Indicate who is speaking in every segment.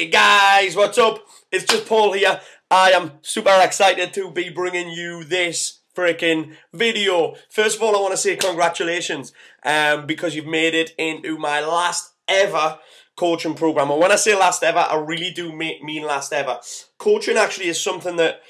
Speaker 1: Hey guys, what's up? It's just Paul here. I am super excited to be bringing you this freaking video. First of all, I want to say congratulations because you've made it into my last ever coaching program. And when I say last ever, I really do mean last ever. Coaching actually is something that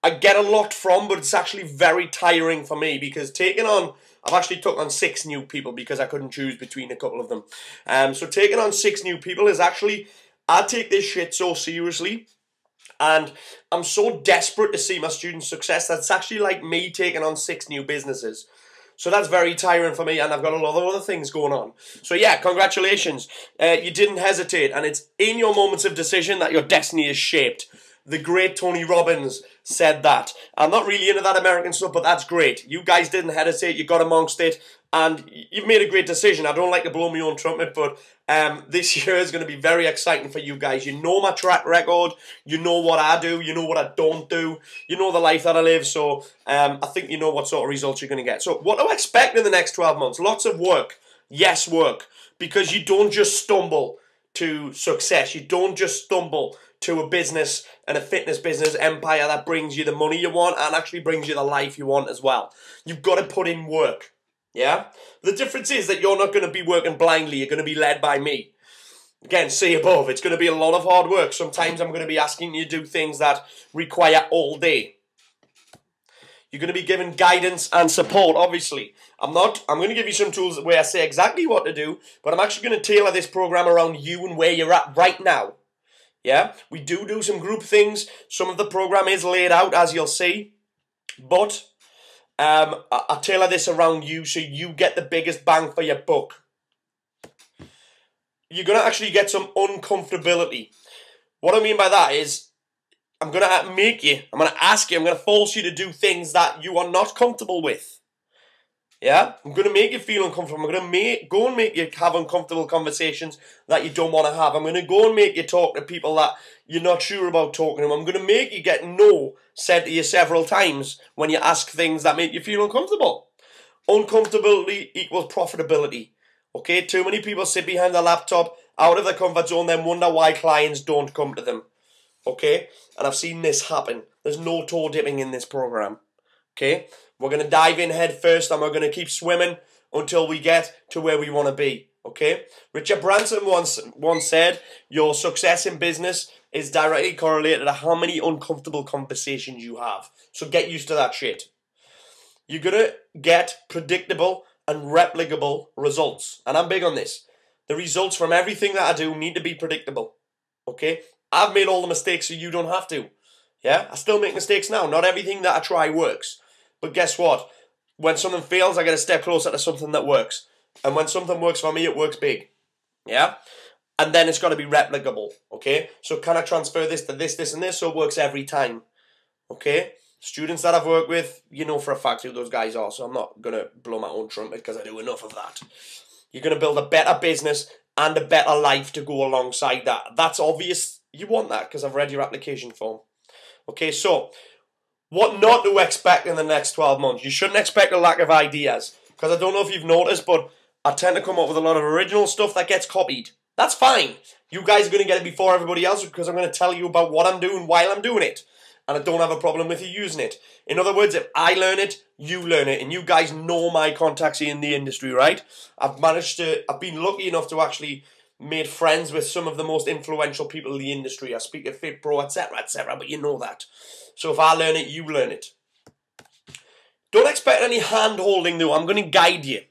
Speaker 1: I get a lot from, but it's actually very tiring for me because I've actually took on 6 new people because I couldn't choose between a couple of them. So taking on 6 new people is actually, I take this shit so seriously and I'm so desperate to see my students' success that's actually like me taking on 6 new businesses. So that's very tiring for me and I've got a lot of other things going on. So yeah, congratulations. You didn't hesitate and it's in your moments of decision that your destiny is shaped. The great Tony Robbins said that. I'm not really into that American stuff, but that's great. You guys didn't hesitate. You got amongst it, and you've made a great decision. I don't like to blow my own trumpet, but this year is going to be very exciting for you guys. You know my track record. You know what I do. You know what I don't do. You know the life that I live. So I think you know what sort of results you're going to get. So what do I expect in the next 12 months? Lots of work. Yes, work. Because you don't just stumble to success. You don't just stumble to a business and a fitness business empire that brings you the money you want and actually brings you the life you want as well. You've got to put in work. Yeah? The difference is that you're not going to be working blindly. You're going to be led by me. Again, see above. It's going to be a lot of hard work. Sometimes I'm going to be asking you to do things that require all day. You're going to be given guidance and support, obviously. I'm going to give you some tools where I say exactly what to do, but I'm actually going to tailor this program around you and where you're at right now. Yeah, we do some group things. Some of the program is laid out, as you'll see. But I tailor this around you so you get the biggest bang for your buck. You're going to actually get some uncomfortability. What I mean by that is I'm going to ask you, I'm going to force you to do things that you are not comfortable with. Yeah, I'm going to make you feel uncomfortable. I'm going to go and make you have uncomfortable conversations that you don't want to have. I'm going to go and make you talk to people that you're not sure about talking to. I'm going to make you get no said to you several times when you ask things that make you feel uncomfortable. Uncomfortability equals profitability. Okay, too many people sit behind their laptop, out of their comfort zone, then wonder why clients don't come to them. Okay, and I've seen this happen. There's no toe dipping in this program. Okay, we're going to dive in head first and we're going to keep swimming until we get to where we want to be. Okay? Richard Branson once said, your success in business is directly correlated to how many uncomfortable conversations you have. So get used to that shit. You're going to get predictable and replicable results. And I'm big on this. The results from everything that I do need to be predictable. Okay? I've made all the mistakes so you don't have to. Yeah? I still make mistakes now. Not everything that I try works. But guess what? When something fails, I get a step closer to something that works. And when something works for me, it works big. Yeah? And then it's got to be replicable. Okay? So can I transfer this to this, this, and this so it works every time? Okay? Students that I've worked with, you know for a fact who those guys are. So I'm not going to blow my own trumpet because I do enough of that. You're going to build a better business and a better life to go alongside that. That's obvious. You want that because I've read your application form. Okay, so what not to expect in the next 12 months. You shouldn't expect a lack of ideas. Because I don't know if you've noticed, but I tend to come up with a lot of original stuff that gets copied. That's fine. You guys are going to get it before everybody else because I'm going to tell you about what I'm doing while I'm doing it. And I don't have a problem with you using it. In other words, if I learn it, you learn it. And you guys know my contacts in the industry, right? I've been lucky enough to actually made friends with some of the most influential people in the industry. I speak at FitPro, etc., but you know that. So if I learn it, you learn it. Don't expect any hand-holding though. I'm going to guide you.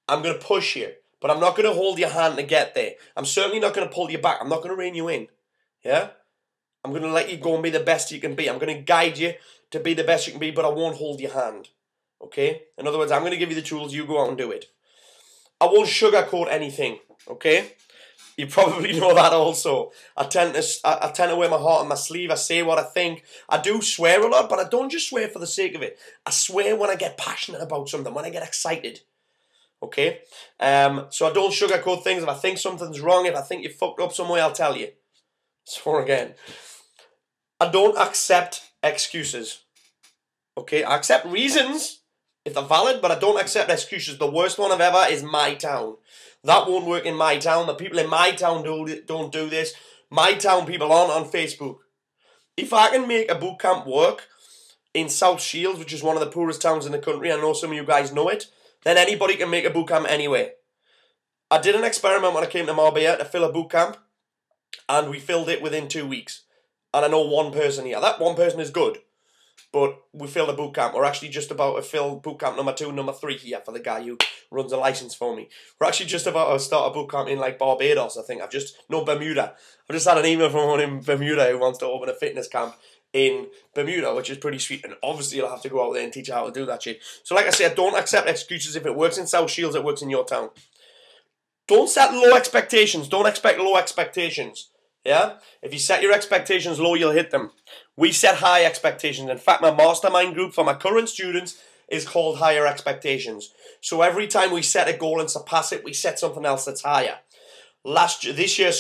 Speaker 1: I'm going to push you. But I'm not going to hold your hand to get there. I'm certainly not going to pull you back. I'm not going to rein you in. Yeah? I'm going to let you go and be the best you can be. I'm going to guide you to be the best you can be, but I won't hold your hand. Okay? In other words, I'm going to give you the tools. You go out and do it. I won't sugarcoat anything. Okay? You probably know that also. I tend to wear my heart on my sleeve. I say what I think. I do swear a lot, but I don't just swear for the sake of it. I swear when I get passionate about something, when I get excited. Okay? So I don't sugarcoat things. If I think something's wrong, if I think you fucked up somewhere, I'll tell you. So again, I don't accept excuses. Okay? I accept reasons if they're valid, but I don't accept excuses. The worst one I've ever is my town. That won't work in my town. The people in my town don't do this. My town people aren't on Facebook. If I can make a boot camp work in South Shields, which is one of the poorest towns in the country, I know some of you guys know it, then anybody can make a boot camp anyway. I did an experiment when I came to Marbella to fill a boot camp, and we filled it within 2 weeks. And I know one person here. That one person is good, but we filled a boot camp. We're actually just about to fill boot camp number 2, number 3 here for the guy who runs a license for me. We're actually just about to start a boot camp in like Barbados, I think. Bermuda. I've just had an email from one in Bermuda who wants to open a fitness camp in Bermuda, which is pretty sweet. And obviously you'll have to go out there and teach you how to do that shit. So like I said, don't accept excuses. If it works in South Shields, it works in your town. Don't set low expectations. Don't expect low expectations. Yeah? If you set your expectations low, you'll hit them. We set high expectations. In fact, my mastermind group for my current students is called Higher Expectations. So every time we set a goal and surpass it, we set something else that's higher. This year,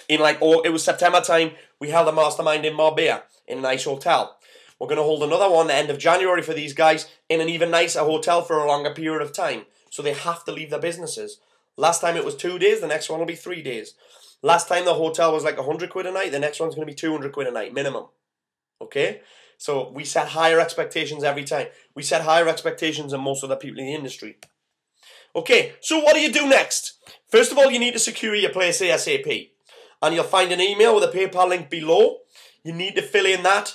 Speaker 1: it was September time, we held a mastermind in Marbella in a nice hotel. We're going to hold another one at the end of January for these guys in an even nicer hotel for a longer period of time. So they have to leave their businesses. Last time it was 2 days, the next one will be 3 days. Last time the hotel was like 100 quid a night, the next one's going to be 200 quid a night, minimum. Okay? So we set higher expectations every time. We set higher expectations than most of the people in the industry. Okay, so what do you do next? First of all, you need to secure your place ASAP. And you'll find an email with a PayPal link below. You need to fill in that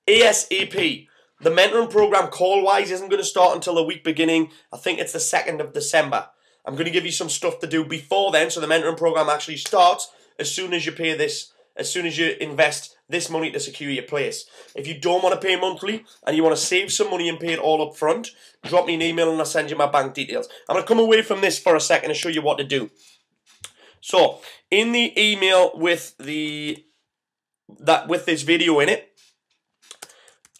Speaker 1: ASAP. The mentoring program call-wise isn't going to start until the week beginning. I think it's the 2nd of December. I'm going to give you some stuff to do before then, so the mentoring program actually starts as soon as you pay this, as soon as you invest this money to secure your place. If you don't want to pay monthly and you want to save some money and pay it all up front, drop me an email and I'll send you my bank details. I'm going to come away from this for a second and show you what to do. So, in the email with this video in it,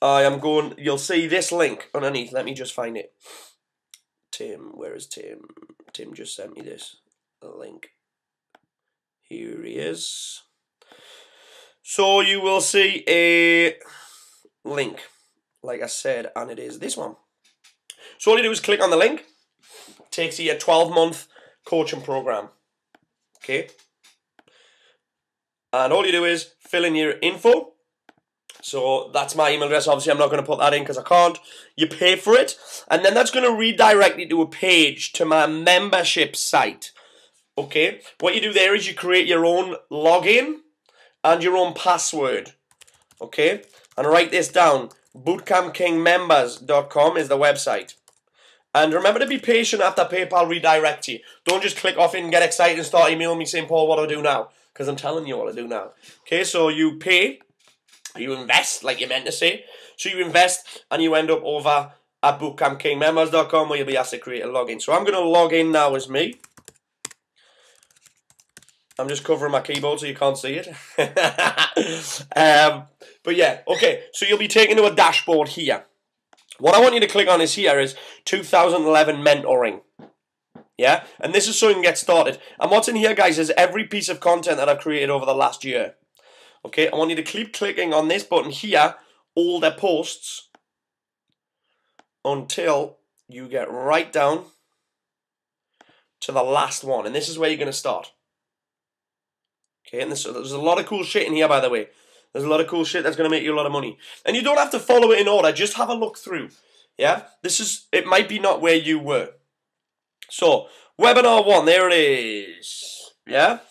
Speaker 1: you'll see this link underneath. Let me just find it. Tim, where is Tim? Tim just sent me this link. Here he is. So you will see a link, like I said, and it is this one. So all you do is click on the link. It takes you a 12-month coaching program. Okay? And all you do is fill in your info. So that's my email address. Obviously, I'm not going to put that in because I can't. You pay for it. And then that's going to redirect you to a page to my membership site. Okay? What you do there is you create your own login and your own password. Okay? And write this down. bootcampkingmembers.com is the website. And remember to be patient after PayPal redirects you. Don't just click off it and get excited and start emailing me saying, Paul, what do I do now? Because I'm telling you what to do now. Okay, so you pay. You invest, like you meant to say. So you invest and you end up over at bootcampkingmembers.com where you'll be asked to create a login. So I'm going to log in now as me. I'm just covering my keyboard so you can't see it. But yeah, okay. So you'll be taken to a dashboard here. What I want you to click on is 2011 mentoring. Yeah? And this is so you can get started. And what's in here, guys, is every piece of content that I've created over the last year. Okay, I want you to keep clicking on this button here, all their posts, until you get right down to the last one. And this is where you're going to start. Okay, and there's a lot of cool shit in here, by the way. There's a lot of cool shit that's going to make you a lot of money. And you don't have to follow it in order, just have a look through. Yeah, it might be not where you were. So, webinar 1, there it is. Yeah,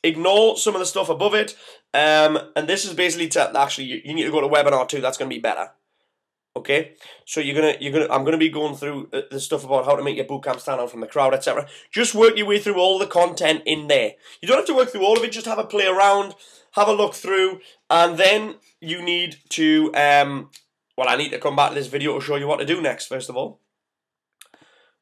Speaker 1: ignore some of the stuff above it. And this is basically actually you need to go to webinar 2. That's going to be better. Okay, so I'm gonna be going through the stuff about how to make your bootcamp stand out from the crowd, etc. Just work your way through all the content in there. You don't have to work through all of it. Just have a play around, have a look through, and then you need to I need to come back to this video to show you what to do next. First of all.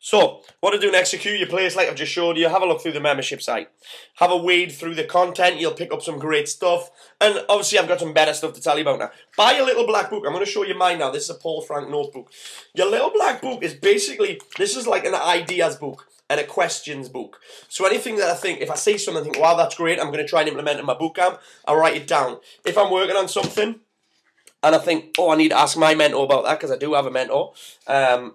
Speaker 1: So, what to do next, secure your place like I've just showed you, have a look through the membership site. Have a wade through the content, you'll pick up some great stuff. And obviously I've got some better stuff to tell you about now. Buy a little black book, I'm going to show you mine now, this is a Paul Frank notebook. Your little black book is basically, this is like an ideas book and a questions book. So anything that I think, if I see something and think, wow, that's great, I'm going to try and implement it in my bootcamp, I'll write it down. If I'm working on something, and I think, oh, I need to ask my mentor about that, because I do have a mentor.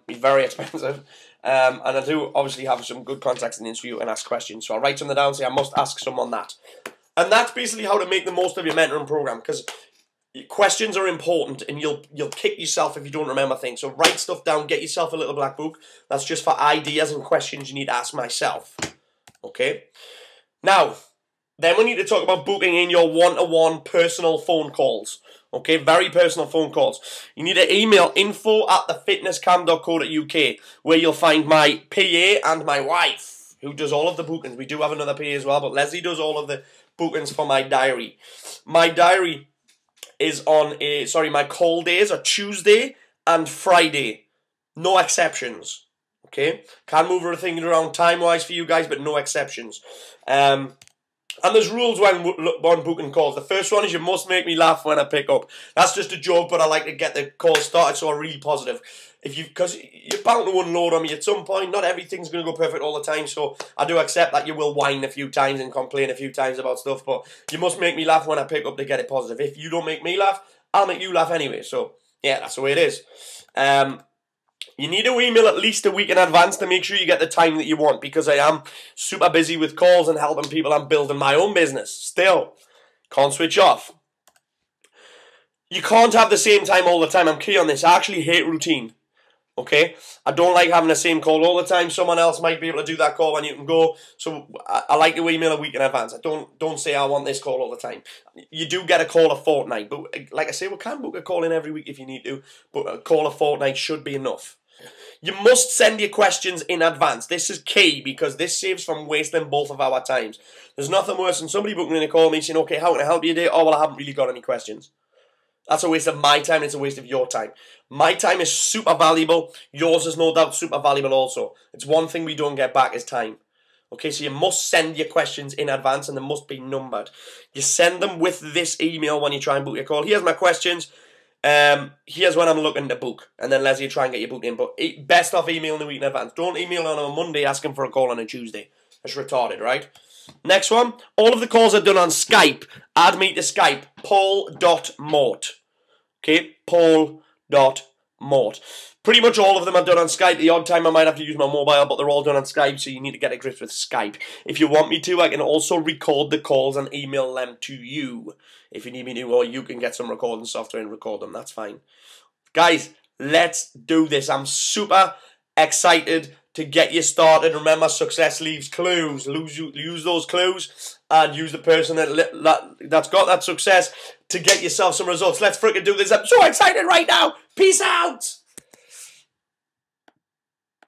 Speaker 1: He's very expensive. And I do obviously have some good contacts in the industry and ask questions. So I'll write something down and say I must ask someone that. And that's basically how to make the most of your mentoring program, because questions are important, and you'll kick yourself if you don't remember things. So write stuff down, get yourself a little black book. That's just for ideas and questions you need to ask myself. Okay? Now, then we need to talk about booking in your one-to-one personal phone calls. Okay, very personal phone calls. You need to email info@thefitnesscam.co.uk, where you'll find my PA and my wife, who does all of the bookings. We do have another PA as well, but Leslie does all of the bookings for my diary. My diary is on my call days are Tuesday and Friday. No exceptions. Okay? Can move everything around time-wise for you guys, but no exceptions. And there's rules when booking calls. The first one is you must make me laugh when I pick up. That's just a joke, but I like to get the call started so I'm really positive. Because you're bound to unload on me at some point. Not everything's going to go perfect all the time, so I do accept that you will whine a few times and complain a few times about stuff, but you must make me laugh when I pick up to get it positive. If you don't make me laugh, I'll make you laugh anyway. So, yeah, that's the way it is. You need to email at least a week in advance to make sure you get the time that you want, because I am super busy with calls and helping people. I'm building my own business still. Can't switch off. You can't have the same time all the time. I'm key on this. I actually hate routine. Okay? I don't like having the same call all the time. Someone else might be able to do that call when you can go. So I like to email a week in advance. I don't say I want this call all the time. You do get a call a fortnight. But like I say, we can book a call in every week if you need to. But a call a fortnight should be enough. You must send your questions in advance. This is key, because this saves from wasting both of our times. There's nothing worse than somebody booking in a call me saying, okay, how can I help you today? Oh, well, I haven't really got any questions. That's a waste of my time, and it's a waste of your time. My time is super valuable. Yours is no doubt super valuable also. It's one thing we don't get back is time. Okay, so you must send your questions in advance, and they must be numbered. You send them with this email when you try and book your call. Here's my questions. Here's when I'm looking to book. And then Leslie, try and get your book in. But best off emailing a week in advance. Don't email on a Monday asking for a call on a Tuesday. That's retarded, right? Next one. All of the calls are done on Skype. Add me to Skype. Paul.mort. Okay? Paul.mort. Pretty much all of them are done on Skype. The odd time I might have to use my mobile, but they're all done on Skype, so you need to get a grip with Skype. If you want me to, I can also record the calls and email them to you. If you need me to, or you can get some recording software and record them. That's fine. Guys, let's do this. I'm super excited to get you started. Remember, success leaves clues. Use those clues and use the person that's got that success to get yourself some results. Let's freaking do this. I'm so excited right now. Peace out.